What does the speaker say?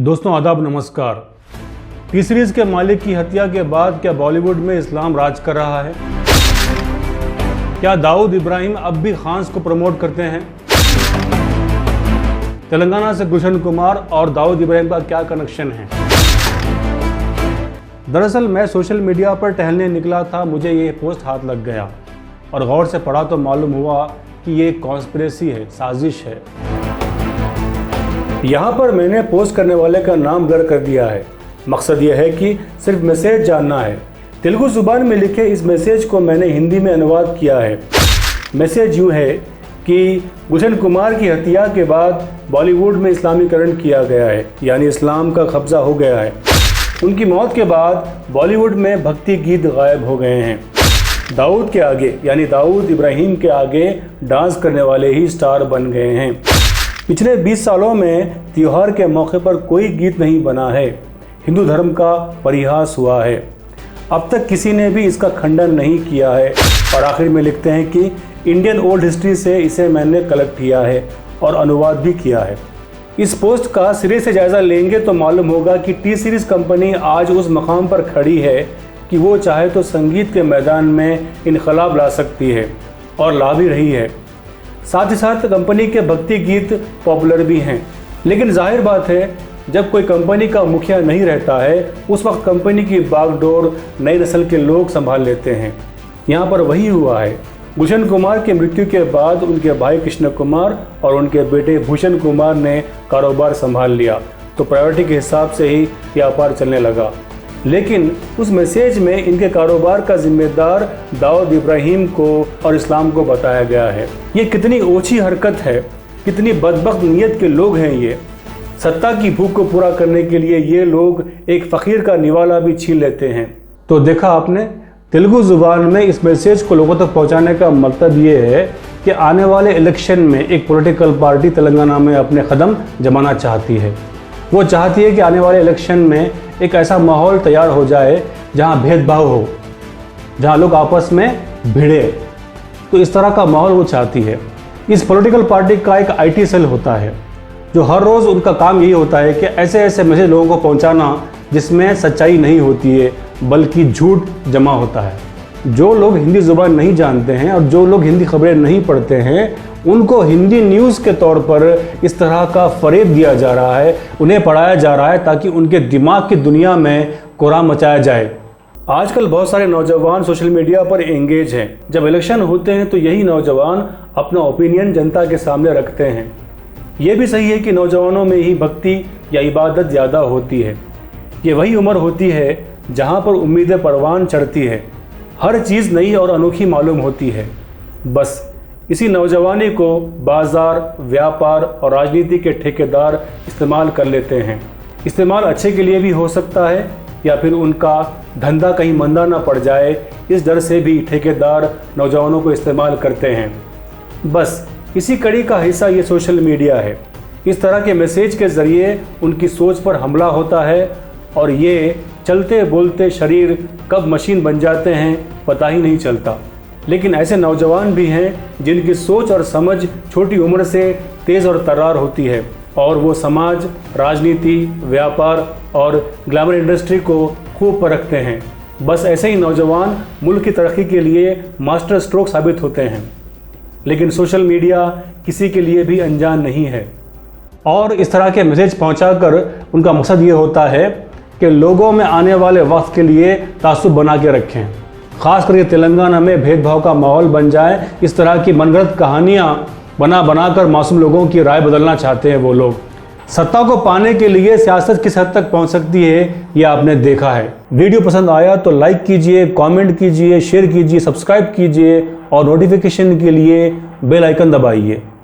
दोस्तों आदाब, नमस्कार। टी सीरीज के मालिक की हत्या के बाद क्या बॉलीवुड में इस्लाम राज कर रहा है? क्या दाऊद इब्राहिम अब भी खान्स को प्रमोट करते हैं? तेलंगाना से गुलशन कुमार और दाऊद इब्राहिम का क्या कनेक्शन है? दरअसल मैं सोशल मीडिया पर टहलने निकला था, मुझे ये पोस्ट हाथ लग गया और गौर से पढ़ा तो मालूम हुआ कि ये कॉन्स्पिरेसी है, साजिश है। यहाँ पर मैंने पोस्ट करने वाले का नाम दर्ज कर दिया है। मकसद यह है कि सिर्फ मैसेज जानना है। तेलुगु ज़ुबान में लिखे इस मैसेज को मैंने हिंदी में अनुवाद किया है। मैसेज यूँ है कि गुलशन कुमार की हत्या के बाद बॉलीवुड में इस्लामीकरण किया गया है, यानी इस्लाम का कब्ज़ा हो गया है। उनकी मौत के बाद बॉलीवुड में भक्ति गीत गायब हो गए हैं। दाऊद के आगे, यानी दाऊद इब्राहिम के आगे डांस करने वाले ही स्टार बन गए हैं। पिछले 20 सालों में त्योहार के मौके पर कोई गीत नहीं बना है। हिंदू धर्म का परिहास हुआ है। अब तक किसी ने भी इसका खंडन नहीं किया है। और आखिर में लिखते हैं कि इंडियन ओल्ड हिस्ट्री से इसे मैंने कलेक्ट किया है और अनुवाद भी किया है। इस पोस्ट का सिरे से जायज़ा लेंगे तो मालूम होगा कि टी सीरीज़ कंपनी आज उस मकाम पर खड़ी है कि वो चाहे तो संगीत के मैदान में इनकलाब ला सकती है और ला भी रही है। साथ ही साथ कंपनी के भक्ति गीत पॉपुलर भी हैं। लेकिन जाहिर बात है, जब कोई कंपनी का मुखिया नहीं रहता है उस वक्त कंपनी की बागडोर नई नस्ल के लोग संभाल लेते हैं। यहाँ पर वही हुआ है। गुलशन कुमार की मृत्यु के बाद उनके भाई कृष्ण कुमार और उनके बेटे भूषण कुमार ने कारोबार संभाल लिया, तो प्रायोरिटी के हिसाब से ही व्यापार चलने लगा। लेकिन उस मैसेज में इनके कारोबार का जिम्मेदार दाऊद इब्राहिम को और इस्लाम को बताया गया है। ये कितनी ओछी हरकत है, कितनी बदबख्त नीयत के लोग हैं ये। सत्ता की भूख को पूरा करने के लिए ये लोग एक फ़कीर का निवाला भी छीन लेते हैं। तो देखा आपने, तेलुगु ज़ुबान में इस मैसेज को लोगों तक पहुंचाने का मतलब ये है कि आने वाले इलेक्शन में एक पॉलिटिकल पार्टी तेलंगाना में अपने कदम जमाना चाहती है। वो चाहती है कि आने वाले इलेक्शन में एक ऐसा माहौल तैयार हो जाए जहां भेदभाव हो, जहां लोग आपस में भिड़े। तो इस तरह का माहौल वो चाहती है। इस पॉलिटिकल पार्टी का एक आईटी सेल होता है जो हर रोज़ उनका काम यही होता है कि ऐसे ऐसे मैसेज लोगों को पहुंचाना जिसमें सच्चाई नहीं होती है बल्कि झूठ जमा होता है। जो लोग हिंदी ज़ुबान नहीं जानते हैं और जो लोग हिंदी खबरें नहीं पढ़ते हैं उनको हिंदी न्यूज़ के तौर पर इस तरह का फ़रेब दिया जा रहा है, उन्हें पढ़ाया जा रहा है ताकि उनके दिमाग की दुनिया में कोहराम मचाया जाए। आजकल बहुत सारे नौजवान सोशल मीडिया पर एंगेज हैं। जब इलेक्शन होते हैं तो यही नौजवान अपना ओपिनियन जनता के सामने रखते हैं। ये भी सही है कि नौजवानों में ही भक्ति या इबादत ज़्यादा होती है। ये वही उम्र होती है जहाँ पर उम्मीदें परवान चढ़ती है, हर चीज़ नई और अनोखी मालूम होती है। बस इसी नौजवानी को बाजार, व्यापार और राजनीति के ठेकेदार इस्तेमाल कर लेते हैं। इस्तेमाल अच्छे के लिए भी हो सकता है या फिर उनका धंधा कहीं मंदा ना पड़ जाए, इस डर से भी ठेकेदार नौजवानों को इस्तेमाल करते हैं। बस इसी कड़ी का हिस्सा ये सोशल मीडिया है। इस तरह के मैसेज के ज़रिए उनकी सोच पर हमला होता है और ये चलते बोलते शरीर कब मशीन बन जाते हैं पता ही नहीं चलता। लेकिन ऐसे नौजवान भी हैं जिनकी सोच और समझ छोटी उम्र से तेज़ और तर्रार होती है और वो समाज, राजनीति, व्यापार और ग्लैमर इंडस्ट्री को खूब परखते हैं। बस ऐसे ही नौजवान मुल्क की तरक्की के लिए मास्टर स्ट्रोक साबित होते हैं। लेकिन सोशल मीडिया किसी के लिए भी अनजान नहीं है और इस तरह के मैसेज पहुंचाकर उनका मकसद ये होता है कि लोगों में आने वाले वक्त के लिए तासुब बना के रखें। ख़ास करके तेलंगाना में भेदभाव का माहौल बन जाए। इस तरह की मनगढ़ंत कहानियाँ बनाकर मासूम लोगों की राय बदलना चाहते हैं वो लोग। सत्ता को पाने के लिए सियासत किस हद तक पहुंच सकती है ये आपने देखा है। वीडियो पसंद आया तो लाइक कीजिए, कमेंट कीजिए, शेयर कीजिए, सब्सक्राइब कीजिए और नोटिफिकेशन के लिए बेल आइकन दबाइए।